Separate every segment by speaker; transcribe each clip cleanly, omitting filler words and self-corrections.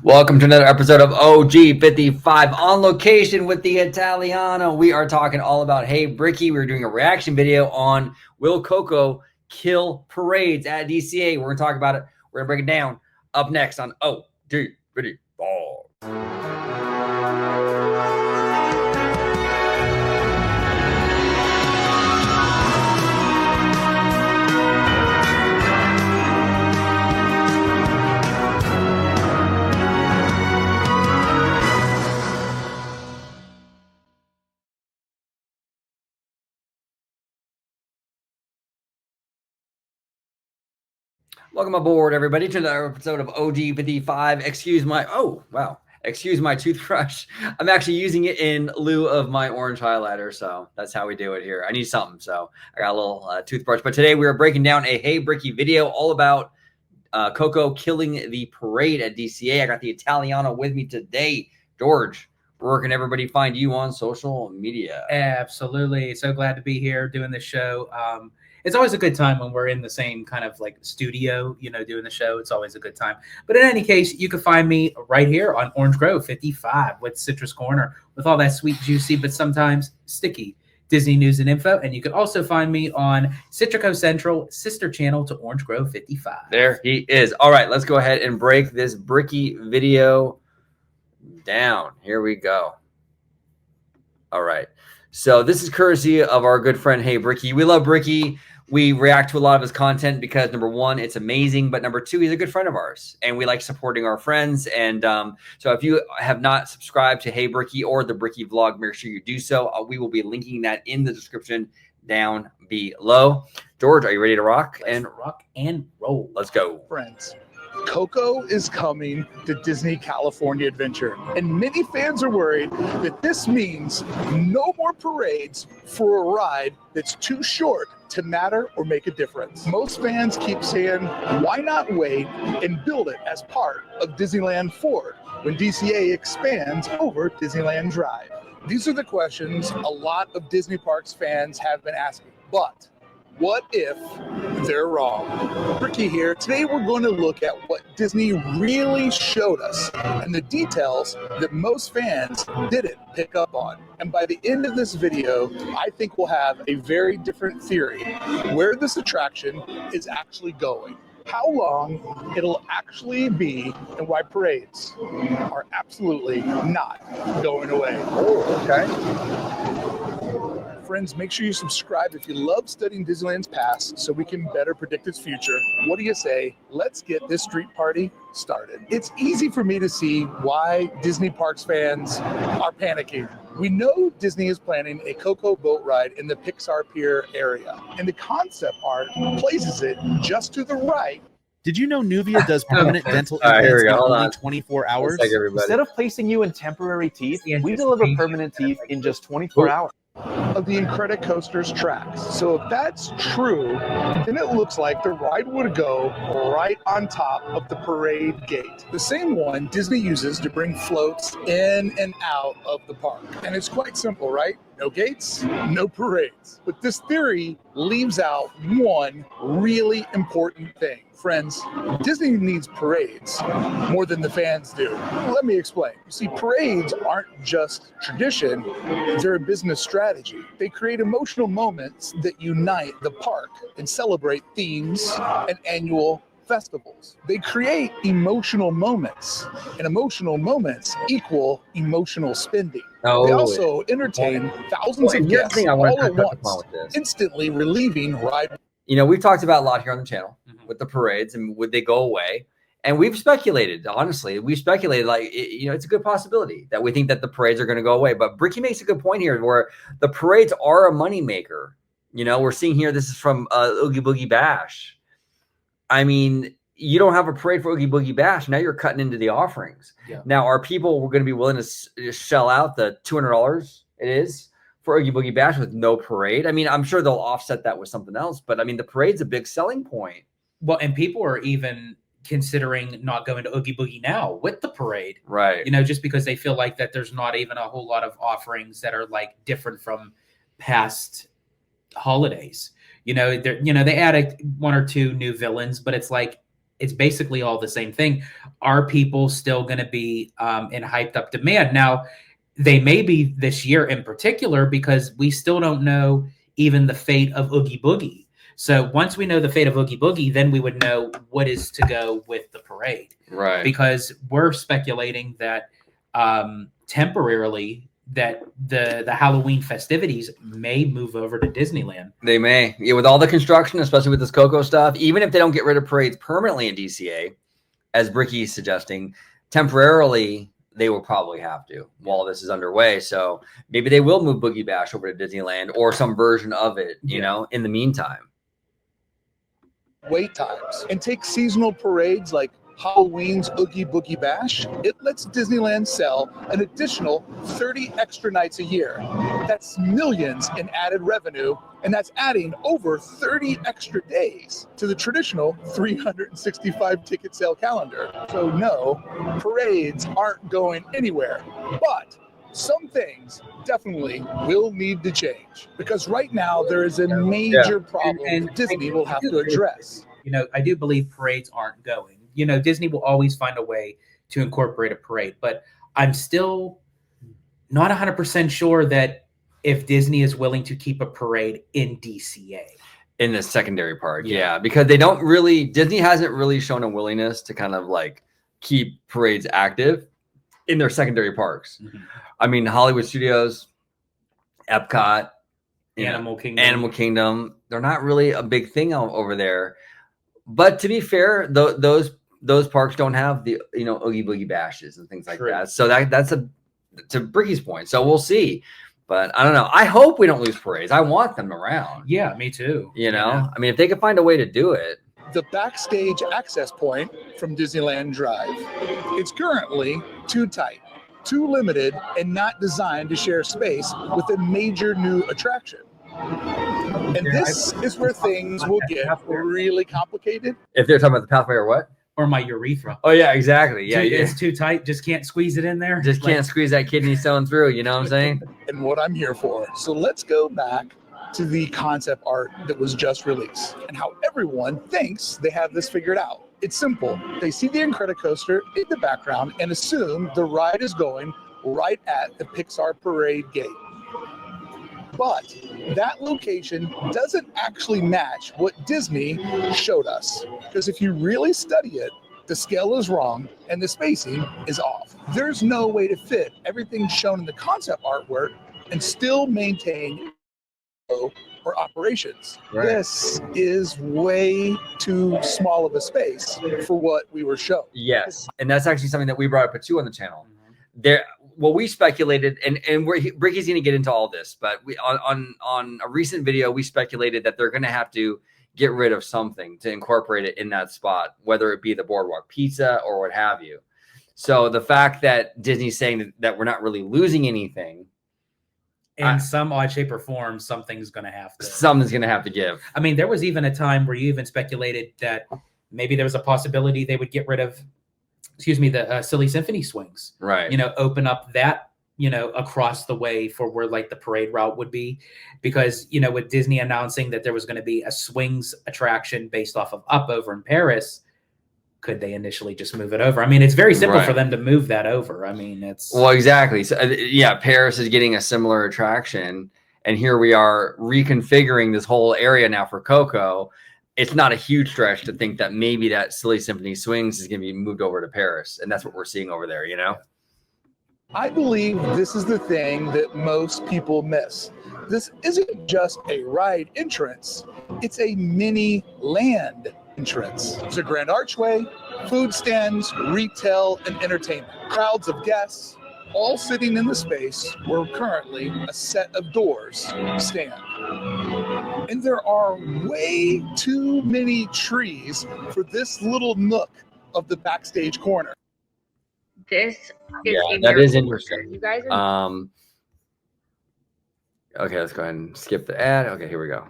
Speaker 1: Welcome to another episode of OG55 on location with the Italiano. We are talking all about Hey Bricky. We're doing a reaction video on Will Coco kill parades at DCA. We're going to talk about it. We're going to break it down up next on OG55. Welcome aboard, everybody, to another episode of OG55. Excuse my toothbrush. I'm actually using it in lieu of my orange highlighter, so that's how we do it here. I need something, so I got a little toothbrush. But today we are breaking down a Hey Bricky video all about Coco killing the parade at DCA. I got the Italiano with me today. George, where can everybody find you on social media?
Speaker 2: Absolutely. So glad to be here doing this show. It's always a good time when we're in the same kind of like studio, doing the show. It's always a good time. But in any case, you can find me right here on Orange Grove 55 with Citrus Corner with all that sweet, juicy, but sometimes sticky Disney news and info. And you can also find me on Citrico Central, sister channel to Orange Grove 55.
Speaker 1: There he is. All right, let's go ahead and break this Bricky video down. Here we go. All right. So this is courtesy of our good friend, Hey Bricky. We love Bricky. We react to a lot of his content because, number one, it's amazing. But number two, he's a good friend of ours. And we like supporting our friends. And so if you have not subscribed to Hey Bricky or the Bricky vlog, make sure you do so. We will be linking that in the description down below. George, are you ready to rock?
Speaker 2: Let's rock and roll.
Speaker 1: Let's go.
Speaker 3: Friends, Coco is coming to Disney California Adventure, and many fans are worried that this means no more parades for a ride that's too short to matter or make a difference. Most fans keep saying, why not wait and build it as part of Disneyland Forward when DCA expands over Disneyland Drive? These are the questions a lot of Disney Parks fans have been asking, but what if they're wrong? Bricky here. Today we're going to look at what Disney really showed us and the details that most fans didn't pick up on. And by the end of this video, I think we'll have a very different theory where this attraction is actually going, how long it'll actually be, and why parades are absolutely not going away.
Speaker 1: Oh, okay.
Speaker 3: Friends, make sure you subscribe if you love studying Disneyland's past so we can better predict its future. What do you say? Let's get this street party started. It's easy for me to see why Disney Parks fans are panicking. We know Disney is planning a Coco boat ride in the Pixar Pier area, and the concept art places it just to the right.
Speaker 4: Did you know Nuvia does permanent dental
Speaker 1: Here we
Speaker 4: implants
Speaker 1: go.
Speaker 4: in
Speaker 1: Hold
Speaker 4: only
Speaker 1: on.
Speaker 4: 24 hours?
Speaker 5: Instead of placing you in temporary teeth, we deliver permanent teeth in just 24 hours.
Speaker 3: Of the Incredicoaster's tracks. So if that's true, then it looks like the ride would go right on top of the parade gate. The same one Disney uses to bring floats in and out of the park. And it's quite simple, right? No gates, no parades. But this theory leaves out one really important thing. Friends, Disney needs parades more than the fans do. Let me explain. You see, parades aren't just tradition, they're a business strategy. They create emotional moments that unite the park and celebrate themes and annual festivals. They create emotional moments, and emotional moments equal emotional spending.
Speaker 1: Oh,
Speaker 3: they also entertain thousands of guests all at once, instantly relieving ride.
Speaker 1: We've talked about a lot here on the channel with the parades and would they go away? And we've speculated, honestly, like, it's a good possibility that we think that the parades are going to go away. But Bricky makes a good point here where the parades are a moneymaker. We're seeing here, this is from Oogie Boogie Bash. I mean, you don't have a parade for Oogie Boogie Bash. Now you're cutting into the offerings.
Speaker 2: Yeah. Now,
Speaker 1: are people going to be willing to shell out the $200 it is for Oogie Boogie Bash with no parade? I mean, I'm sure they'll offset that with something else, but I mean, the parade's a big selling point.
Speaker 2: Well, and people are even considering not going to Oogie Boogie now with the parade.
Speaker 1: Right.
Speaker 2: Just because they feel like that there's not even a whole lot of offerings that are like different from past holidays. They added one or two new villains, but it's like it's basically all the same thing. Are people still going to be in hyped up demand? Now, they may be this year in particular because we still don't know even the fate of Oogie Boogie. So once we know the fate of Oogie Boogie, then we would know what is to go with the parade.
Speaker 1: Right.
Speaker 2: Because we're speculating that temporarily that the Halloween festivities may move over to Disneyland.
Speaker 1: They may. Yeah, with all the construction, especially with this Coco stuff, even if they don't get rid of parades permanently in DCA, as Bricky's suggesting, temporarily they will probably have to while this is underway. So maybe they will move Boogie Bash over to Disneyland or some version of it, you know, in the meantime.
Speaker 3: Wait times. And take seasonal parades like Halloween's Oogie Boogie Bash. It lets Disneyland sell an additional 30 extra nights a year. That's millions in added revenue, and that's adding over 30 extra days to the traditional 365 ticket sale calendar. So no, parades aren't going anywhere, but some things definitely will need to change, because right now there is a major problem Disney will have to address.
Speaker 2: You know, I do believe parades aren't going. You know, Disney will always find a way to incorporate a parade, but I'm still not 100% sure that if Disney is willing to keep a parade in DCA.
Speaker 1: In the secondary park, yeah, because they don't really, Disney hasn't really shown a willingness to kind of like keep parades active in their secondary parks.
Speaker 2: Mm-hmm.
Speaker 1: I mean, Hollywood Studios, Epcot,
Speaker 2: Animal
Speaker 1: Kingdom, they're not really a big thing over there. But to be fair, those parks don't have the, you know, Oogie Boogie Bashes and things like that. So that's to Bricky's point. So we'll see. But I don't know. I hope we don't lose parades. I want them around.
Speaker 2: Yeah, me too.
Speaker 1: You know, I mean, if they can find a way to do it.
Speaker 3: The backstage access point from Disneyland Drive, it's currently too tight, too limited, and not designed to share space with a major new attraction. And this is where things will get really complicated.
Speaker 1: If they're talking about the pathway or what?
Speaker 2: Or my urethra.
Speaker 1: Oh, yeah, exactly. Yeah,
Speaker 2: it's too tight. Just can't squeeze it in there.
Speaker 1: Just can't squeeze that kidney stone through. You know what I'm saying?
Speaker 3: And what I'm here for. So let's go back to the concept art that was just released and how everyone thinks they have this figured out. It's simple. They see the Incredicoaster in the background and assume the ride is going right at the Pixar Parade gate. But that location doesn't actually match what Disney showed us. Because if you really study it, the scale is wrong and the spacing is off. There's no way to fit everything shown in the concept artwork and still maintain or operations. Right. This is way too small of a space for what we were shown.
Speaker 1: Yes, and that's actually something that we brought up too on the channel. There, well, we speculated, and Ricky's going to get into all this, but we on a recent video we speculated that they're going to have to get rid of something to incorporate it in that spot, whether it be the Boardwalk Pizza or what have you. So the fact that Disney's saying that we're not really losing anything.
Speaker 2: In some odd shape or form, something's going to have to
Speaker 1: give.
Speaker 2: I mean, there was even a time where you even speculated that maybe there was a possibility they would get rid of, the Silly Symphony swings.
Speaker 1: Right.
Speaker 2: You know, open up that, across the way for where like the parade route would be. Because, with Disney announcing that there was going to be a swings attraction based off of Up over in Paris, could they initially just move it over? I mean, it's very simple for them to move that over. I mean, it's...
Speaker 1: Well, exactly. So, yeah, Paris is getting a similar attraction. And here we are reconfiguring this whole area now for Coco. It's not a huge stretch to think that maybe that Silly Symphony Swings is going to be moved over to Paris. And that's what we're seeing over there,
Speaker 3: I believe this is the thing that most people miss. This isn't just a ride entrance. It's a mini land entrance. There's a grand archway, food stands, retail, and entertainment. Crowds of guests, all sitting in the space where currently a set of doors stand. And there are way too many trees for this little nook of the backstage corner.
Speaker 6: This is
Speaker 1: that is interesting.
Speaker 6: You guys are
Speaker 1: okay, let's go ahead and skip the ad. Okay, here we go.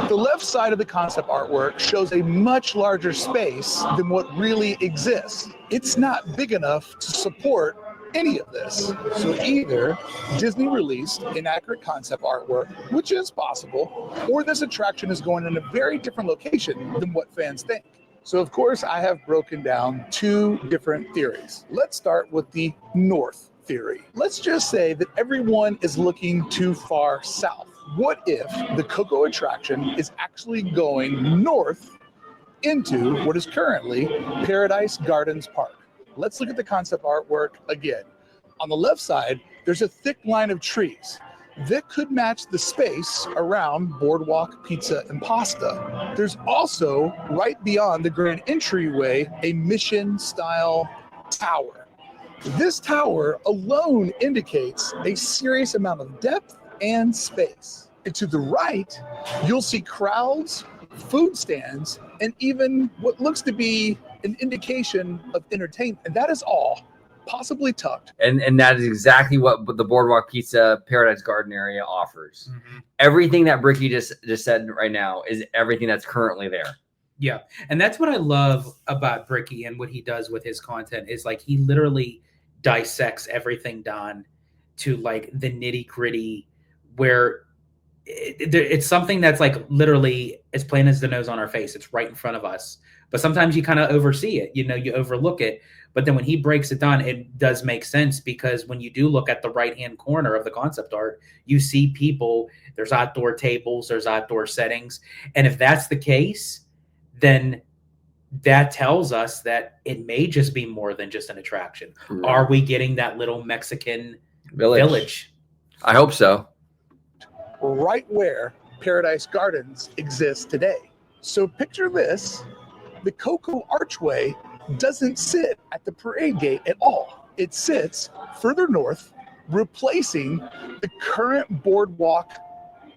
Speaker 3: The left side of the concept artwork shows a much larger space than what really exists. It's not big enough to support any of this. So either Disney released inaccurate concept artwork, which is possible, or this attraction is going in a very different location than what fans think. So, of course, I have broken down 2 different theories. Let's start with the north theory. Let's just say that everyone is looking too far south. What if the Coco attraction is actually going north into what is currently Paradise Gardens Park? Let's look at the concept artwork again. On the left side, there's a thick line of trees that could match the space around Boardwalk Pizza and Pasta. There's also, right beyond the grand entryway, a mission-style tower. This tower alone indicates a serious amount of depth and space. And to the right, you'll see crowds, food stands, and even what looks to be an indication of entertainment. And that is all possibly tucked.
Speaker 1: And that is exactly what the Boardwalk Pizza Paradise Garden area offers. Everything that Bricky just said right now is everything that's currently there.
Speaker 2: Yeah. And that's what I love about Bricky and what he does with his content is like he literally dissects everything down to like the nitty gritty where it's something that's like literally as plain as the nose on our face. It's right in front of us. But sometimes you kind of oversee it, you overlook it. But then when he breaks it down, it does make sense because when you do look at the right-hand corner of the concept art, you see people, there's outdoor tables, there's outdoor settings. And if that's the case, then that tells us that it may just be more than just an attraction. Are we getting that little Mexican village?
Speaker 1: I hope so.
Speaker 3: Right where Paradise Gardens exists today. So picture this. The Coco Archway doesn't sit at the parade gate at all. It sits further north, replacing the current Boardwalk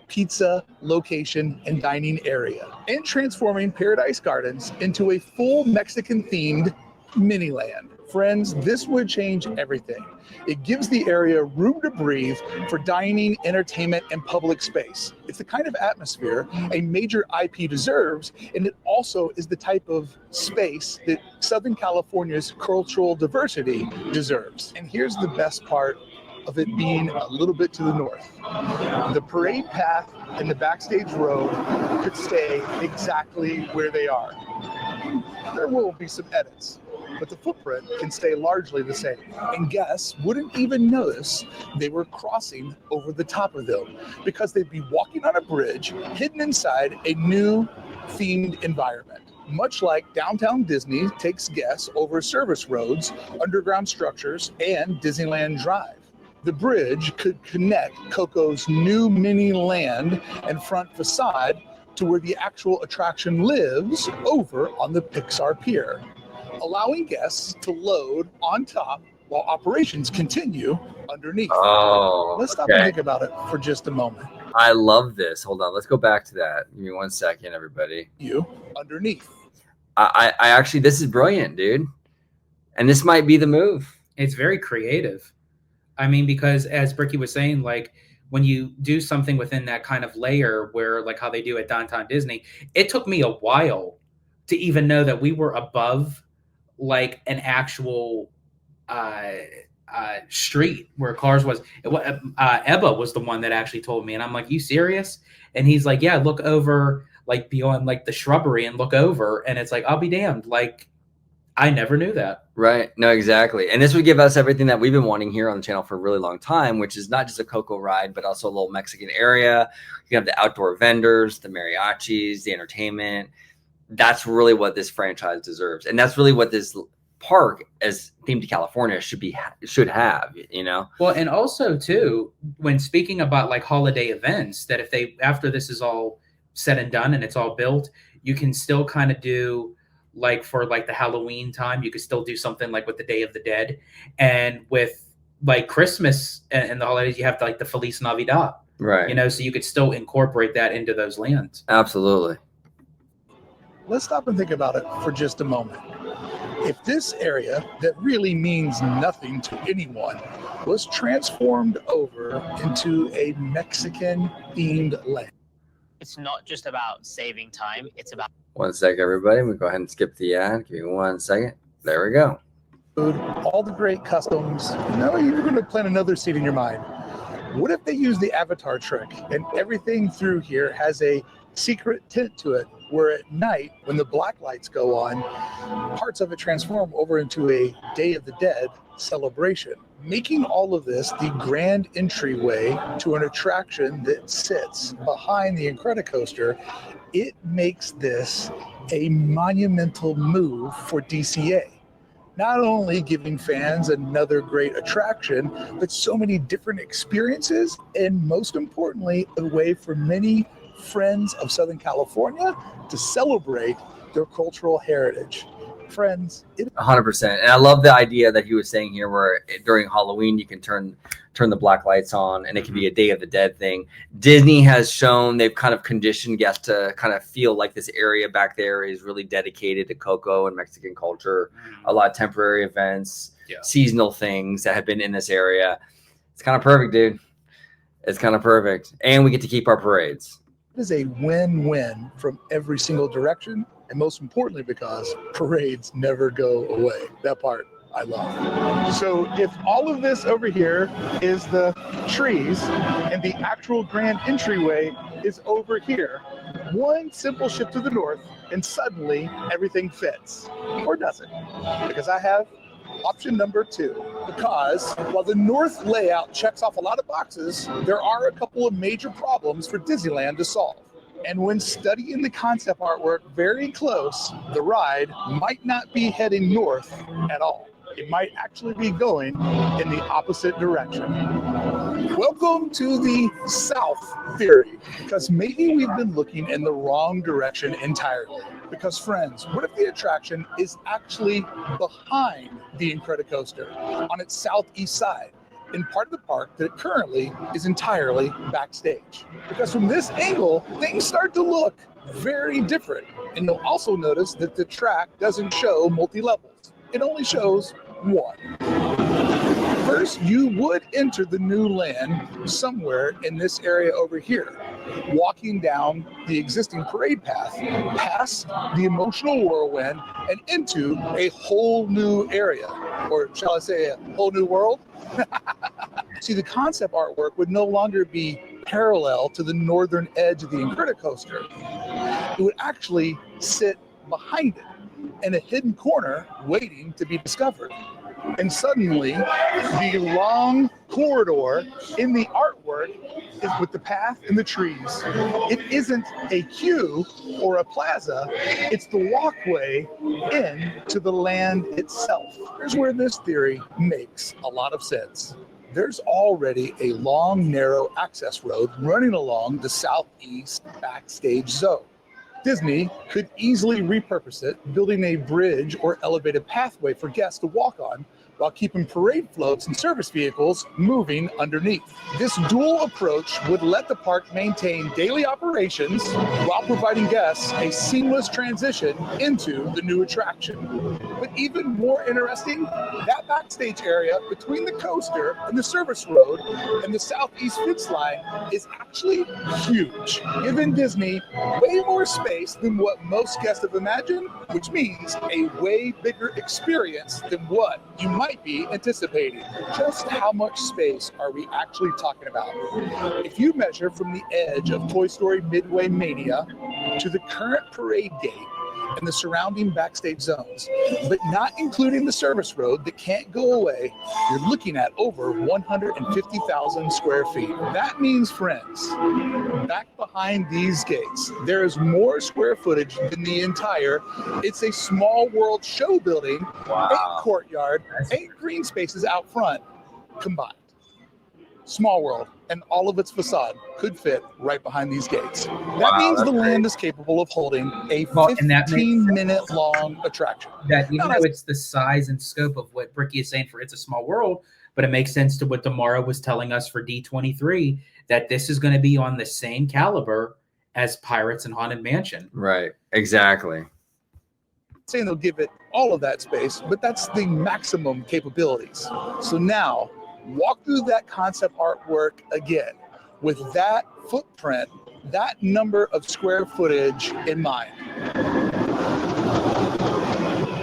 Speaker 3: Pizza location and dining area, and transforming Paradise Gardens into a full Mexican-themed mini-land. Friends, this would change everything. It gives the area room to breathe for dining, entertainment, and public space. It's the kind of atmosphere a major IP deserves, and it also is the type of space that Southern California's cultural diversity deserves. And here's the best part of it being a little bit to the north. The parade path and the backstage road could stay exactly where they are. There will be some edits, but the footprint can stay largely the same. And guests wouldn't even notice they were crossing over the top of them because they'd be walking on a bridge hidden inside a new themed environment. Much like downtown Disney takes guests over service roads, underground structures, and Disneyland Drive. The bridge could connect Coco's new mini land and front facade to where the actual attraction lives over on the Pixar Pier, allowing guests to load on top while operations continue underneath.
Speaker 1: Oh,
Speaker 3: let's stop and think about it for just a moment.
Speaker 1: I love this. Hold on. Let's go back to that. Give me 1 second, everybody.
Speaker 3: You underneath.
Speaker 1: I actually, this is brilliant, dude. And this might be the move.
Speaker 2: It's very creative. I mean, because as Bricky was saying, like when you do something within that kind of layer where like how they do at Downtown Disney, it took me a while to even know that we were above like an actual street where cars was. Ebba was the one that actually told me, and I'm like, you serious? And he's like, yeah, look over like beyond like the shrubbery and look over, and it's like, I'll be damned. Like I never knew that.
Speaker 1: Right. No, exactly. And this would give us everything that we've been wanting here on the channel for a really long time, which is not just a Coco ride, but also a little Mexican area. You have the outdoor vendors, the mariachis, the entertainment. That's really what this franchise deserves. And that's really what this park as themed to California should have, you know?
Speaker 2: Well, and also too, when speaking about like holiday events, that if they, after this is all said and done and it's all built, you can still kind of do like for like the Halloween time, you could still do something like with the Day of the Dead, and with like Christmas and the holidays, you have like the Feliz Navidad,
Speaker 1: right?
Speaker 2: You know, so you could still incorporate that into those lands.
Speaker 1: Absolutely.
Speaker 3: Let's stop and think about it for just a moment. If this area that really means nothing to anyone was transformed over into a Mexican themed land.
Speaker 7: It's not just about saving time, it's about
Speaker 1: 1 sec, everybody. We go ahead and skip the ad. Give me 1 second. There we go.
Speaker 3: All the great customs. No, you're going to plant another seed in your mind. What if they use the avatar trick and everything through here has a secret tint to it, where at night, when the black lights go on, parts of it transform over into a Day of the Dead celebration, making all of this the grand entryway to an attraction that sits behind the Incredicoaster. It makes this a monumental move for DCA. Not only giving fans another great attraction, but so many different experiences, and most importantly, a way for many friends of Southern California to celebrate their cultural heritage. Friends,
Speaker 1: 100%. And I love the idea that he was saying here, where during Halloween you can turn the black lights on, and it can be a Day of the Dead thing. Disney has shown, they've kind of conditioned guests to kind of feel like this area back there is really dedicated to Coco and Mexican culture. A lot of temporary events, seasonal things that have been in this area. It's kind of perfect, dude. It's kind of perfect. And we get to keep our parades.
Speaker 3: It is a win-win from every single direction, and most importantly, because parades never go away. That part I love. So if all of this over here is the trees and the actual grand entryway is over here, one simple shift to the north and suddenly everything fits. Or does it? Because I have option number 2. Because while the north layout checks off a lot of boxes, there are a couple of major problems for Disneyland to solve. And when studying the concept artwork very close, the ride might not be heading north at all. It might actually be going in the opposite direction. Welcome to the South theory, because maybe we've been looking in the wrong direction entirely. Because friends, what if the attraction is actually behind the Incredicoaster on its southeast side, in part of the park that currently is entirely backstage? Because from this angle, things start to look very different. And you'll also notice that the track doesn't show multi-levels. It only shows one. First, you would enter the new land somewhere in this area over here, walking down the existing parade path, past the emotional whirlwind, and into a whole new area, or shall I say a whole new world? See, the concept artwork would no longer be parallel to the northern edge of the Incredicoaster. It would actually sit behind it in a hidden corner waiting to be discovered. And suddenly, the long corridor in the artwork is with the path and the trees. It isn't a queue or a plaza, it's the walkway in to the land itself. Here's where this theory makes a lot of sense. There's already a long, narrow access road running along the southeast backstage zone. Disney could easily repurpose it, building a bridge or elevated pathway for guests to walk on, while keeping parade floats and service vehicles moving underneath. This dual approach would let the park maintain daily operations while providing guests a seamless transition into the new attraction. But even more interesting, that backstage area between the coaster and the service road and the southeast fence line is actually huge, giving Disney way more space than what most guests have imagined, which means a way bigger experience than what you might be anticipating. Just how much space are we actually talking about? If you measure from the edge of Toy Story Midway Mania to the current parade gate and the surrounding backstage zones, but not including the service road that can't go away, you're looking at over 150,000 square feet. That means, friends, back behind these gates, there is more square footage than the entire It's a Small World show building, 8 courtyard, 8 green spaces out front combined. Small World and all of its facade could fit right behind these gates. That means the land is capable of holding a 15-minute long attraction.
Speaker 2: That even though it's the size and scope of what Bricky is saying for It's a Small World, but it makes sense to what Damara was telling us for D23, that this is going to be on the same caliber as Pirates and Haunted Mansion.
Speaker 1: Right, exactly.
Speaker 3: Saying they'll give it all of that space, but that's the maximum capabilities. So now, walk through that concept artwork again with that footprint, that number of square footage in mind.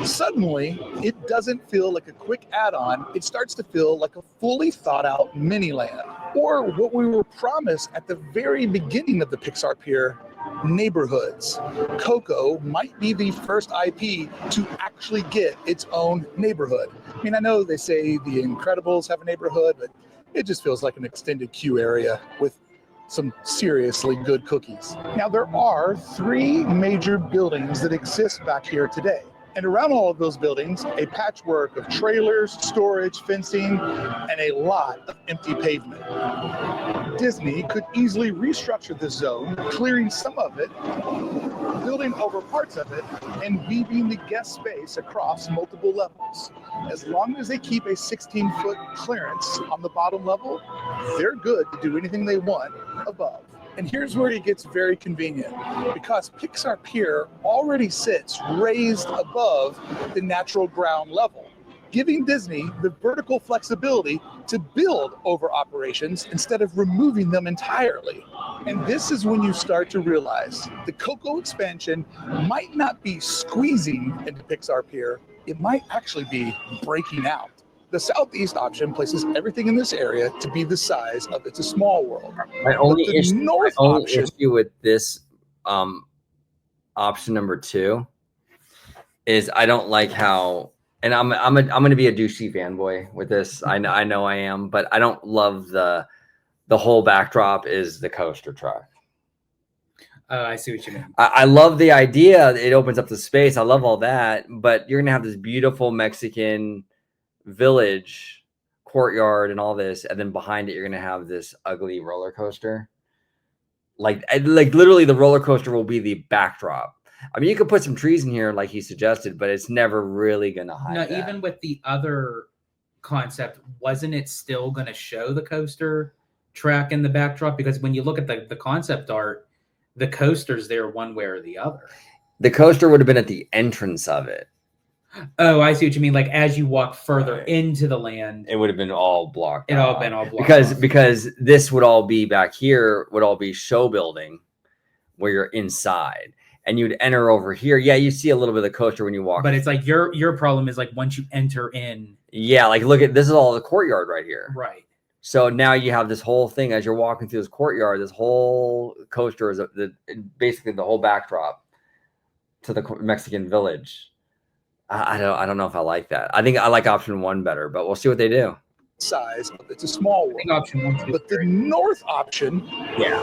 Speaker 3: Suddenly, it doesn't feel like a quick add-on. It starts to feel like a fully thought out mini land, or what we were promised at the very beginning of the Pixar Pier neighborhoods. Coco might be the first IP to actually get its own neighborhood. I mean, I know they say the Incredibles have a neighborhood, but it just feels like an extended queue area with some seriously good cookies. Now, there are 3 major buildings that exist back here today. And around all of those buildings, a patchwork of trailers, storage, fencing, and a lot of empty pavement. Disney could easily restructure this zone, clearing some of it, building over parts of it, and weaving the guest space across multiple levels. As long as they keep a 16-foot clearance on the bottom level, they're good to do anything they want above. And here's where it gets very convenient, because Pixar Pier already sits raised above the natural ground level, giving Disney the vertical flexibility to build over operations instead of removing them entirely. And this is when you start to realize the Coco expansion might not be squeezing into Pixar Pier, it might actually be breaking out. The southeast option places everything in this area to be the size of It's a Small World.
Speaker 1: My only
Speaker 3: option
Speaker 1: issue with this option number 2 is I don't like how, and I'm going to be a douchey fanboy with this. I know I am, but I don't love the whole backdrop is the coaster truck.
Speaker 2: Oh, I see what you mean.
Speaker 1: I love the idea. It opens up the space. I love all that, but you're going to have this beautiful Mexican village courtyard and all this, and then behind it you're gonna have this ugly roller coaster. Like literally the roller coaster will be the backdrop. I mean, you could put some trees in here like he suggested, but it's never really gonna hide that.
Speaker 2: Even with the other concept, wasn't it still gonna show the coaster track in the backdrop? Because when you look at the concept art, the coaster's there one way or the other.
Speaker 1: The coaster would have been at the entrance of it.
Speaker 2: Oh, I see what you mean. Like as you walk further into the land,
Speaker 1: it would have been all blocked. Because this would all be back here, would all be show building where you're inside, and you'd enter over here. Yeah, you see a little bit of the coaster when you walk.
Speaker 2: But it's like your problem is like once you enter in.
Speaker 1: Yeah, like look at this is all the courtyard right here.
Speaker 2: Right.
Speaker 1: So now you have this whole thing as you're walking through this courtyard. This whole coaster is basically the whole backdrop to the Mexican village. I don't know if I like that. I think I like option 1 better, but we'll see what they do.
Speaker 3: Size, It's a Small World.
Speaker 2: Option 1,
Speaker 3: but the north option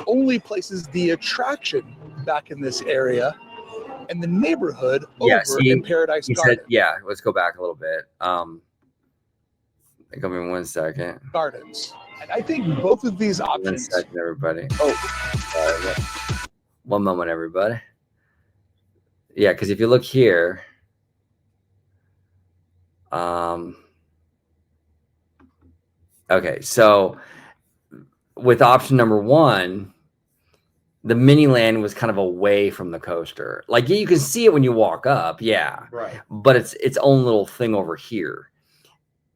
Speaker 3: only places the attraction back in this area and the neighborhood over in Paradise Gardens.
Speaker 1: Let's go back a little bit. Give me 1 second.
Speaker 3: Gardens. And I think both of these options.
Speaker 1: 1 second, everybody. Sorry. 1 moment, everybody. Yeah, because if you look here. Okay, so with option number 1, the mini land was kind of away from the coaster. Like you can see it when you walk up,
Speaker 2: right.
Speaker 1: But it's its own little thing over here.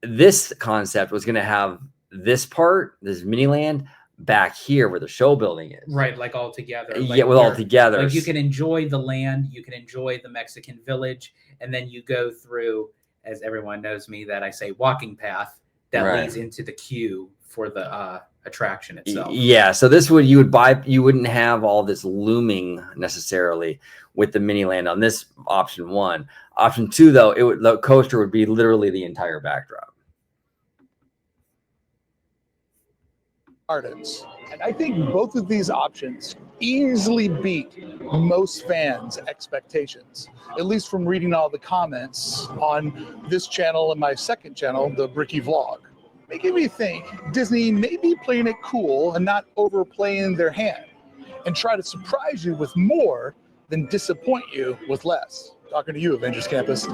Speaker 1: This concept was going to have this part, this mini land, back here where the show building is.
Speaker 2: Right, like all together.
Speaker 1: Like all together.
Speaker 2: Like you can enjoy the land, you can enjoy the Mexican village, and then you go through, as everyone knows me, that I say walking path that leads into the queue for the attraction itself. Yeah,
Speaker 1: so this would you wouldn't have all this looming necessarily with the mini land on this option 1. Option 2, though, the coaster would be literally the entire backdrop.
Speaker 3: Gardens. And I think both of these options easily beat most fans' expectations, at least from reading all the comments on this channel and my second channel, the Bricky Vlog. Making me think Disney may be playing it cool and not overplaying their hand, and try to surprise you with more than disappoint you with less. Talking to you, Avengers Campus.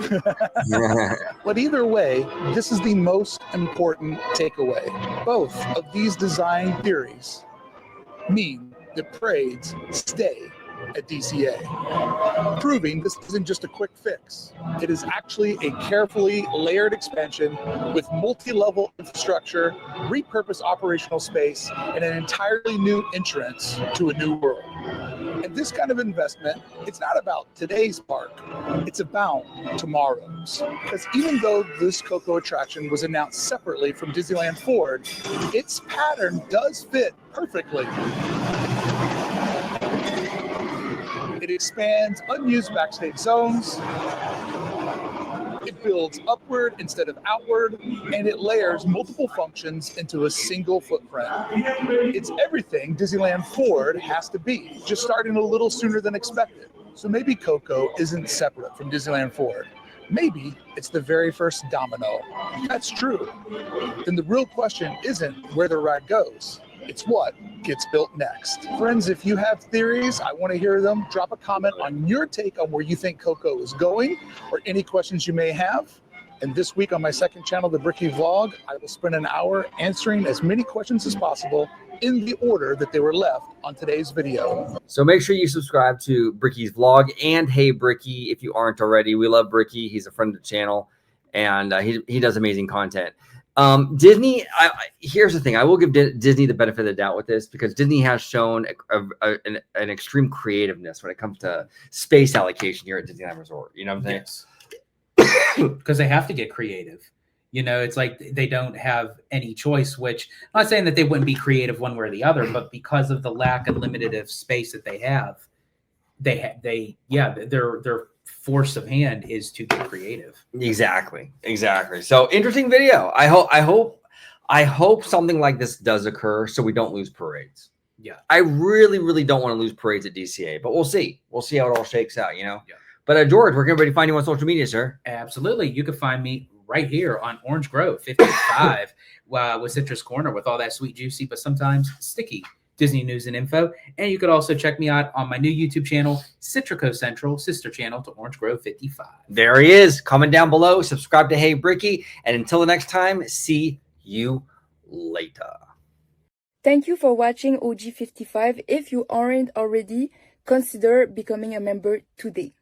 Speaker 3: But either way, this is the most important takeaway. Both of these design theories mean that parades stay at DCA, proving this isn't just a quick fix. It is actually a carefully layered expansion with multi-level infrastructure, repurposed operational space, and an entirely new entrance to a new world. And this kind of investment, it's not about today's park, it's about tomorrow's. Because even though this Coco attraction was announced separately from Disneyland Forward, its pattern does fit perfectly. It expands unused backstage zones. It builds upward instead of outward, and it layers multiple functions into a single footprint. It's everything Disneyland Forward has to be, just starting a little sooner than expected. So maybe Coco isn't separate from Disneyland Forward. Maybe it's the very first domino. If that's true, then the real question isn't where the ride goes. It's what gets built next. Friends, if you have theories, I want to hear them. Drop a comment on your take on where you think Coco is going or any questions you may have. And this week on my second channel, The Bricky Vlog, I will spend an hour answering as many questions as possible in the order that they were left on today's video.
Speaker 1: So make sure you subscribe to Bricky's vlog and Hey Bricky if you aren't already. We love Bricky. He's a friend of the channel, and he does amazing content. Disney, here's the thing. I will give Disney the benefit of the doubt with this because Disney has shown an extreme creativeness when it comes to space allocation here at Disneyland Resort. You know what I'm saying?
Speaker 2: Yes. Because they have to get creative. You know, it's like they don't have any choice, which I'm not saying that they wouldn't be creative one way or the other, but because of the lack of limited space that they have, their force of hand is to get creative.
Speaker 1: Exactly. So interesting video. I hope something like this does occur so we don't lose parades.
Speaker 2: Yeah.
Speaker 1: I really don't want to lose parades at DCA, but we'll see. We'll see how it all shakes out, you know?
Speaker 2: Yeah.
Speaker 1: But George, where can everybody find you on social media, sir?
Speaker 2: Absolutely. You can find me right here on Orange Grove 55 with Citrus Corner with all that sweet, juicy, but sometimes sticky Disney news and info. And you could also check me out on my new YouTube channel, Citrico Central, sister channel to Orange Grove 55.
Speaker 1: There he is. Comment down below. Subscribe to Hey Bricky. And until the next time, see you later.
Speaker 8: Thank you for watching OG55. If you aren't already, consider becoming a member today.